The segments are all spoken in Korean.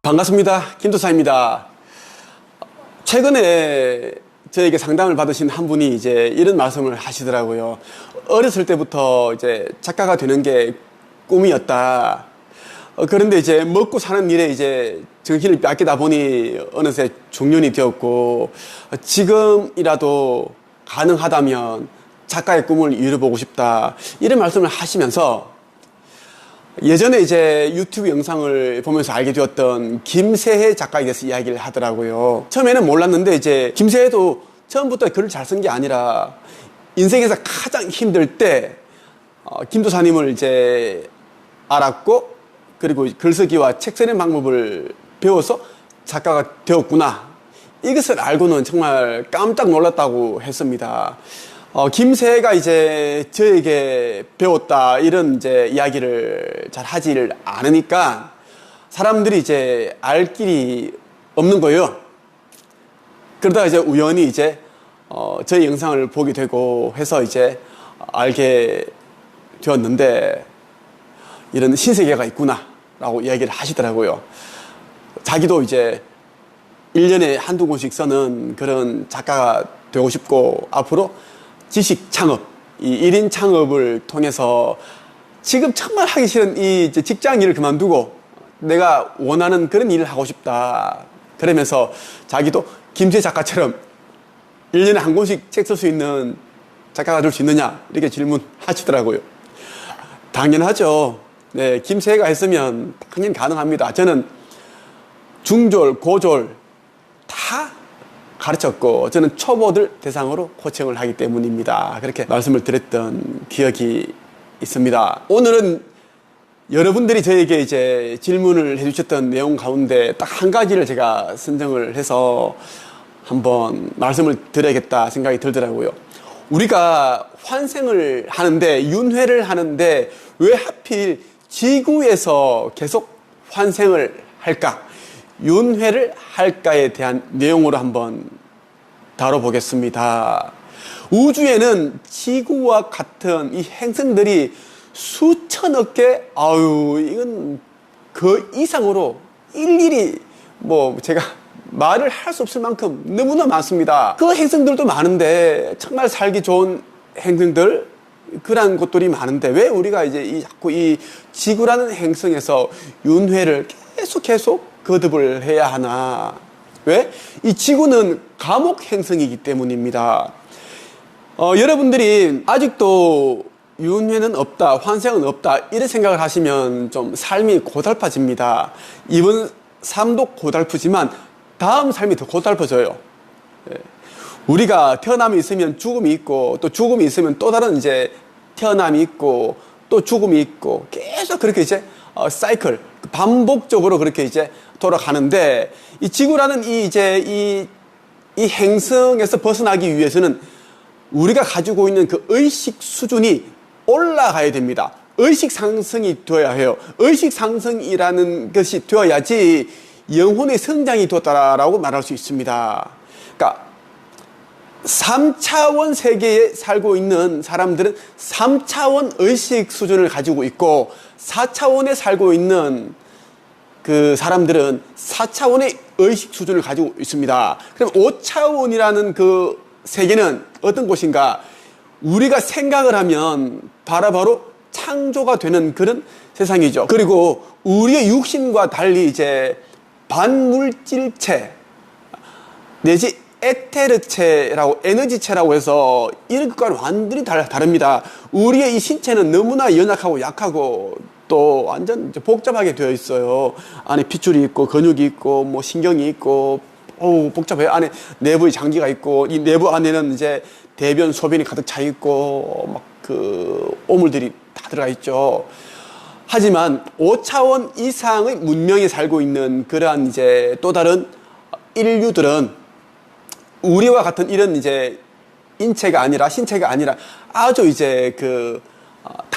반갑습니다. 김도사입니다. 최근에 저에게 상담을 받으신 한 분이 이제 이런 말씀을 하시더라고요. 어렸을 때부터 이제 작가가 되는 게 꿈이었다. 그런데 이제 먹고 사는 일에 이제 정신을 뺏기다 보니 어느새 중년이 되었고, 지금이라도 가능하다면 작가의 꿈을 이뤄보고 싶다. 이런 말씀을 하시면서 예전에 이제 유튜브 영상을 보면서 알게 되었던 김세혜 작가에 대해서 이야기를 하더라고요. 처음에는 몰랐는데 이제 김세혜도 처음부터 글을 잘 쓴 게 아니라 인생에서 가장 힘들 때 김도사님을 이제 알았고, 그리고 글쓰기와 책 쓰는 방법을 배워서 작가가 되었구나. 이것을 알고는 정말 깜짝 놀랐다고 했습니다. 김세혜가 이제 저에게 배웠다 이런 이제 이야기를 잘 하지를 않으니까 사람들이 이제 알 길이 없는 거예요. 그러다가 이제 우연히 이제 저희 영상을 보게 되고 해서 이제 알게 되었는데, 이런 신세계가 있구나 라고 이야기를 하시더라고요. 자기도 이제 1년에 한두 권씩 쓰는 그런 작가가 되고 싶고, 앞으로 지식 창업, 이 1인 창업을 통해서 지금 정말 하기 싫은 이 직장 일을 그만두고 내가 원하는 그런 일을 하고 싶다. 그러면서 자기도 김세혜 작가처럼 1년에 한 권씩 책 쓸 수 있는 작가가 될 수 있느냐 이렇게 질문하시더라고요. 당연하죠. 네, 김세혜가 했으면 당연히 가능합니다. 저는 중졸, 고졸 다 가르쳤고, 저는 초보들 대상으로 코칭을 하기 때문입니다. 그렇게 말씀을 드렸던 기억이 있습니다. 오늘은 여러분들이 저에게 이제 질문을 해주셨던 내용 가운데 딱 한 가지를 제가 선정을 해서 한번 말씀을 드려야겠다 생각이 들더라고요. 우리가 환생을 하는데, 윤회를 하는데 왜 하필 지구에서 계속 환생을 할까? 윤회를 할까에 대한 내용으로 한번 다뤄보겠습니다. 우주에는 지구와 같은 이 행성들이 수천억 개, 이건 그 이상으로 일일이 제가 말을 할 수 없을 만큼 너무나 많습니다. 그 행성들도 많은데, 정말 살기 좋은 행성들, 그런 것들이 많은데 왜 우리가 이제 자꾸 이 지구라는 행성에서 윤회를 계속 거듭을 해야 하나? 왜? 이 지구는 감옥 행성이기 때문입니다. 여러분들이 아직도 윤회는 없다, 환생은 없다 이런 생각을 하시면 좀 삶이 고달파집니다. 이번 삶도 고달프지만 다음 삶이 더 고달퍼져요. 우리가 태어남이 있으면 죽음이 있고, 또 죽음이 있으면 또 다른 이제 태어남이 있고, 또 죽음이 있고, 계속 그렇게 이제 사이클, 반복적으로 그렇게 이제 돌아가는데, 이 지구라는 이 행성에서 벗어나기 위해서는 우리가 가지고 있는 그 의식 수준이 올라가야 됩니다. 의식 상승이 되어야 해요. 의식 상승이라는 것이 되어야지 영혼의 성장이 되었다라고 말할 수 있습니다. 그러니까 3차원 세계에 살고 있는 사람들은 3차원 의식 수준을 가지고 있고, 4차원에 살고 있는 그 사람들은 4차원의 의식 수준을 가지고 있습니다. 그럼 5차원이라는 그 세계는 어떤 곳인가? 우리가 생각을 하면 바로 창조가 되는 그런 세상이죠. 그리고 우리의 육신과 달리 이제 반물질체 내지 에테르체라고, 에너지체라고 해서 이런 것과는 완전히 다릅니다. 우리의 이 신체는 너무나 연약하고 약하고 또 완전 복잡하게 되어 있어요. 안에 핏줄이 있고 근육이 있고 신경이 있고 복잡해요. 안에 내부의 장기가 있고, 이 내부 안에는 이제 대변 소변이 가득 차 있고 그 오물들이 다 들어가 있죠. 하지만 5차원 이상의 문명에 살고 있는 그러한 이제 또 다른 인류들은 우리와 같은 이런 이제 인체가 아니라, 신체가 아니라 아주 이제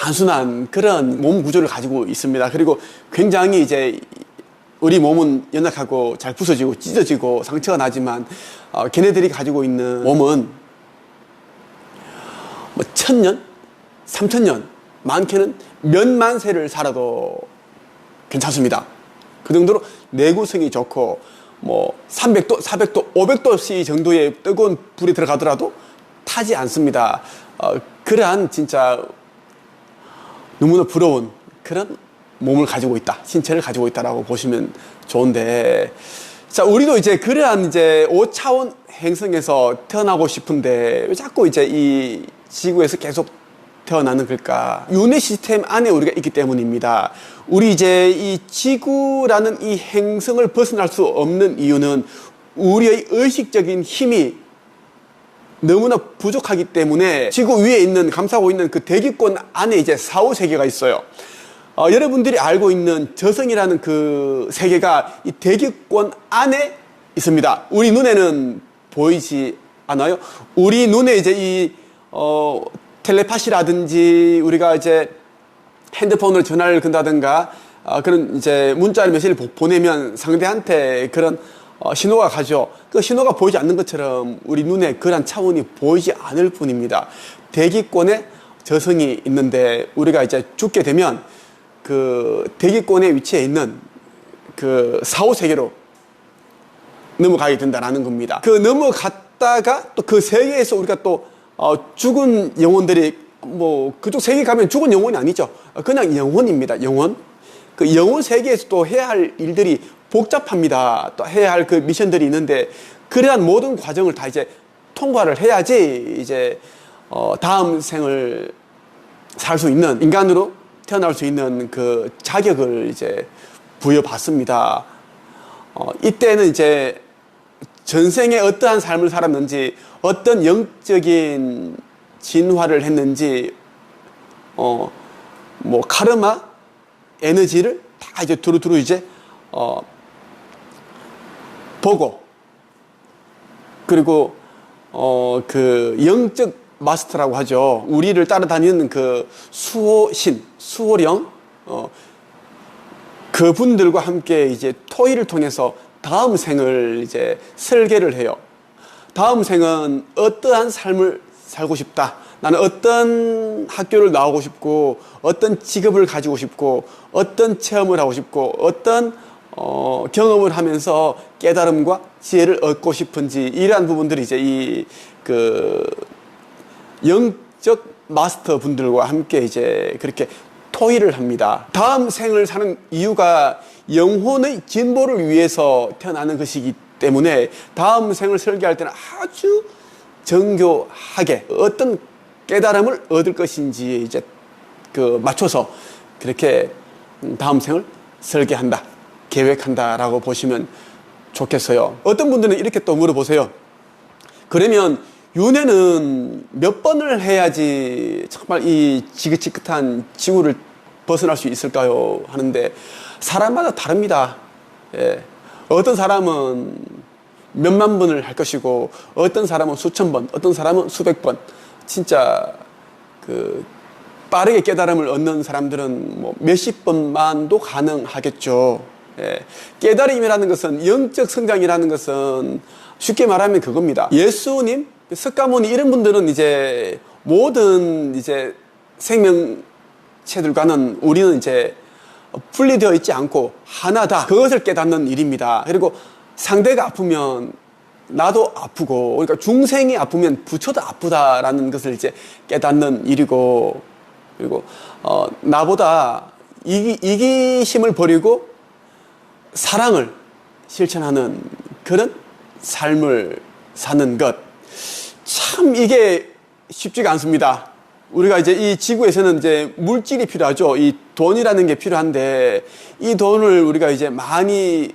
단순한 그런 몸 구조를 가지고 있습니다. 그리고 굉장히 이제 우리 몸은 연약하고 잘 부서지고 찢어지고 상처가 나지만 걔네들이 가지고 있는 몸은 뭐 1000년, 3000년, 많게는 몇만 세를 살아도 괜찮습니다. 그 정도로 내구성이 좋고 뭐 300도, 400도, 500도씨 정도의 뜨거운 불이 들어가더라도 타지 않습니다. 그러한 진짜 너무나 부러운 그런 몸을 가지고 있다, 신체를 가지고 있다라고 보시면 좋은데, 자, 우리도 이제 그러한 이제 5차원 행성에서 태어나고 싶은데 왜 자꾸 이제 이 지구에서 계속 태어나는 걸까? 윤회 시스템 안에 우리가 있기 때문입니다. 우리 이제 이 지구라는 이 행성을 벗어날 수 없는 이유는 우리의 의식적인 힘이 너무나 부족하기 때문에 지구 위에 있는, 감싸고 있는 그 대기권 안에 이제 4, 5세계가 있어요. 여러분들이 알고 있는 저성이라는 그 세계가 이 대기권 안에 있습니다. 우리 눈에는 보이지 않아요. 우리 눈에 이제 이 텔레파시라든지 우리가 이제 핸드폰으로 전화를 건다든가 그런 이제 문자를 메시지를 보내면 상대한테 그런 신호가 가죠. 그 신호가 보이지 않는 것처럼 우리 눈에 그런 차원이 보이지 않을 뿐입니다. 대기권에 저성이 있는데 우리가 이제 죽게 되면 그 대기권에 위치해 있는 그 4, 5세계로 넘어가게 된다는 겁니다. 그 넘어갔다가 또 그 세계에서 우리가 또 죽은 영혼들이 뭐 그쪽 세계 가면 죽은 영혼이 아니죠. 그냥 영혼입니다. 영혼. 그 영혼 세계에서 또 해야 할 일들이 복잡합니다. 또 해야 할 그 미션들이 있는데 그러한 모든 과정을 다 이제 통과를 해야지 이제 다음 생을 살 수 있는, 인간으로 태어날 수 있는 그 자격을 이제 부여받습니다. 이때는 이제 전생에 어떠한 삶을 살았는지, 어떤 영적인 진화를 했는지, 뭐 카르마 에너지를 다 이제 두루두루 이제 보고, 그리고 그 영적 마스터라고 하죠. 우리를 따라다니는 그 수호신, 수호령, 그분들과 함께 이제 토의를 통해서 다음 생을 이제 설계를 해요. 다음 생은 어떠한 삶을 살고 싶다. 나는 어떤 학교를 나오고 싶고, 어떤 직업을 가지고 싶고, 어떤 체험을 하고 싶고, 어떤 경험을 하면서 깨달음과 지혜를 얻고 싶은지, 이러한 부분들이 이제 이 그 영적 마스터 분들과 함께 이제 그렇게 토의를 합니다. 다음 생을 사는 이유가 영혼의 진보를 위해서 태어나는 것이기 때문에 다음 생을 설계할 때는 아주 정교하게 어떤 깨달음을 얻을 것인지에 이제 그 맞춰서 그렇게 다음 생을 설계한다, 계획한다라고 보시면 좋겠어요. 어떤 분들은 이렇게 또 물어보세요. 그러면 윤회는 몇 번을 해야지 정말 이 지긋지긋한 지구를 벗어날 수 있을까요? 하는데 사람마다 다릅니다. 예. 어떤 사람은 몇만 번을 할 것이고, 어떤 사람은 수천 번, 어떤 사람은 수백 번. 진짜 그 빠르게 깨달음을 얻는 사람들은 뭐 몇십 번만도 가능하겠죠. 예. 깨달음이라는 것은, 영적 성장이라는 것은 쉽게 말하면 그겁니다. 예수님, 석가모니 이런 분들은 이제 모든 이제 생명체들과는 우리는 이제 분리되어 있지 않고 하나다, 그것을 깨닫는 일입니다. 그리고 상대가 아프면 나도 아프고, 그러니까 중생이 아프면 부처도 아프다라는 것을 이제 깨닫는 일이고, 그리고 나보다 이기심을 버리고 사랑을 실천하는 그런 삶을 사는 것, 참 이게 쉽지가 않습니다. 우리가 이제 이 지구에서는 이제 물질이 필요하죠. 이 돈이라는 게 필요한데, 이 돈을 우리가 이제 많이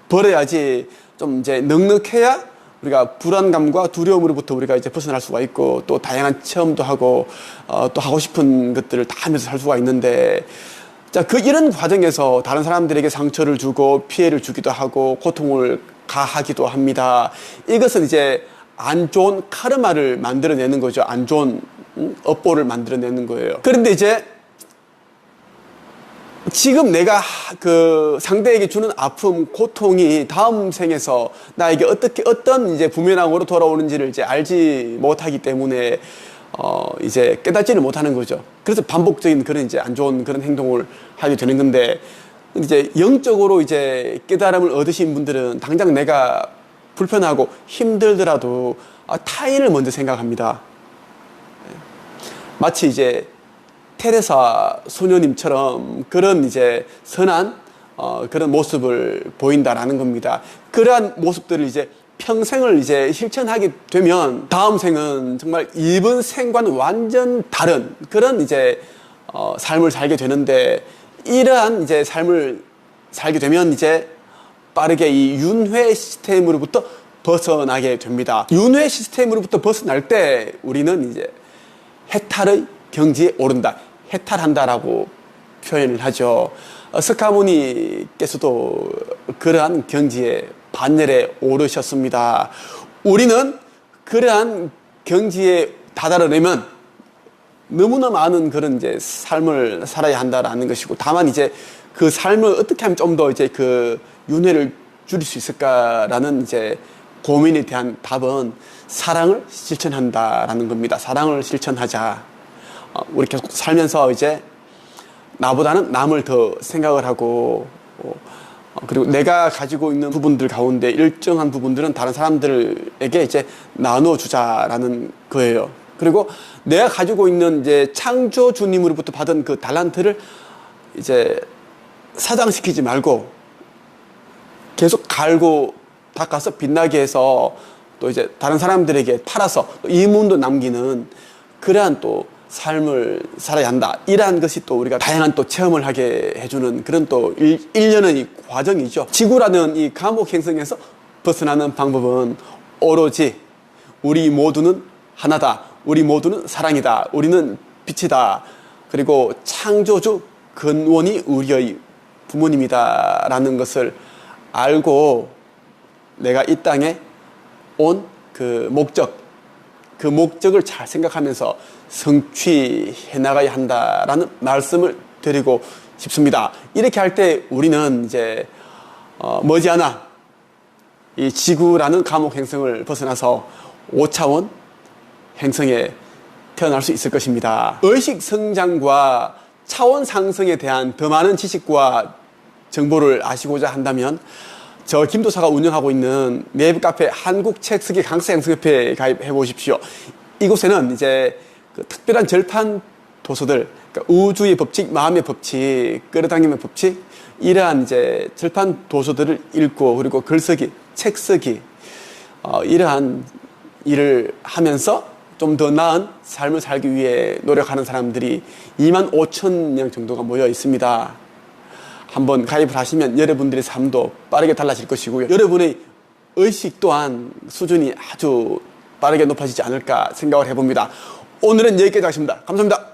벌어야지 좀 이제 넉넉해야 우리가 불안감과 두려움으로부터 우리가 이제 벗어날 수가 있고, 또 다양한 체험도 하고, 또 하고 싶은 것들을 다 하면서 살 수가 있는데, 자, 이런 과정에서 다른 사람들에게 상처를 주고 피해를 주기도 하고 고통을 가하기도 합니다. 이것은 이제 안 좋은 카르마를 만들어내는 거죠. 안 좋은 업보를 만들어내는 거예요. 그런데 이제 지금 내가 그 상대에게 주는 아픔, 고통이 다음 생에서 나에게 어떤 이제 부메랑으로 돌아오는지를 이제 알지 못하기 때문에 이제 깨닫지를 못하는 거죠. 그래서 반복적인 그런 이제 안 좋은 그런 행동을 하게 되는 건데, 이제 영적으로 이제 깨달음을 얻으신 분들은 당장 내가 불편하고 힘들더라도 타인을 먼저 생각합니다. 마치 이제 테레사 소녀님처럼 그런 이제 선한 그런 모습을 보인다라는 겁니다. 그러한 모습들을 이제 평생을 이제 실천하게 되면 다음 생은 정말 이번 생과는 완전 다른 그런 이제 삶을 살게 되는데, 이러한 이제 삶을 살게 되면 이제 빠르게 이 윤회 시스템으로부터 벗어나게 됩니다. 윤회 시스템으로부터 벗어날 때 우리는 이제 해탈의 경지에 오른다, 해탈한다라고 표현을 하죠. 스카모니께서도 그러한 경지에 반열에 오르셨습니다. 우리는 그러한 경지에 다다르려면 너무나 많은 그런 이제 삶을 살아야 한다라는 것이고, 다만 이제 그 삶을 어떻게 하면 좀 더 이제 그 윤회를 줄일 수 있을까라는 이제 고민에 대한 답은 사랑을 실천한다라는 겁니다. 사랑을 실천하자. 우리 계속 살면서 이제 나보다는 남을 더 생각을 하고, 그리고 내가 가지고 있는 부분들 가운데 일정한 부분들은 다른 사람들에게 이제 나눠주자라는 거예요. 그리고 내가 가지고 있는 이제 창조주님으로부터 받은 그 달란트를 이제 사장시키지 말고 계속 갈고 닦아서 빛나게 해서 또 이제 다른 사람들에게 팔아서 이문도 남기는 그러한 또 삶을 살아야 한다. 이러한 것이 또 우리가 다양한 또 체험을 하게 해주는 그런 또 일련의 과정이죠. 지구라는 이 감옥 행성에서 벗어나는 방법은 오로지 우리 모두는 하나다. 우리 모두는 사랑이다. 우리는 빛이다. 그리고 창조주 근원이 우리의 부모님이다. 라는 것을 알고 내가 이 땅에 온 그 목적을 잘 생각하면서 성취해 나가야 한다라는 말씀을 드리고 싶습니다. 이렇게 할 때 우리는 이제 머지않아 이 지구라는 감옥 행성을 벗어나서 5차원 행성에 태어날 수 있을 것입니다. 의식 성장과 차원 상승에 대한 더 많은 지식과 정보를 아시고자 한다면 저 김도사가 운영하고 있는 네이버 카페 한국책쓰기 강사양성협회에 가입해 보십시오. 이곳에는 이제 그 특별한 절판 도서들, 그러니까 우주의 법칙, 마음의 법칙, 끌어당김의 법칙, 이러한 이제 절판 도서들을 읽고, 그리고 글쓰기, 책쓰기, 이러한 일을 하면서 좀 더 나은 삶을 살기 위해 노력하는 사람들이 25,000명 정도가 모여 있습니다. 한번 가입을 하시면 여러분들의 삶도 빠르게 달라질 것이고요. 여러분의 의식 또한 수준이 아주 빠르게 높아지지 않을까 생각을 해봅니다. 오늘은 여기까지 하겠습니다. 감사합니다.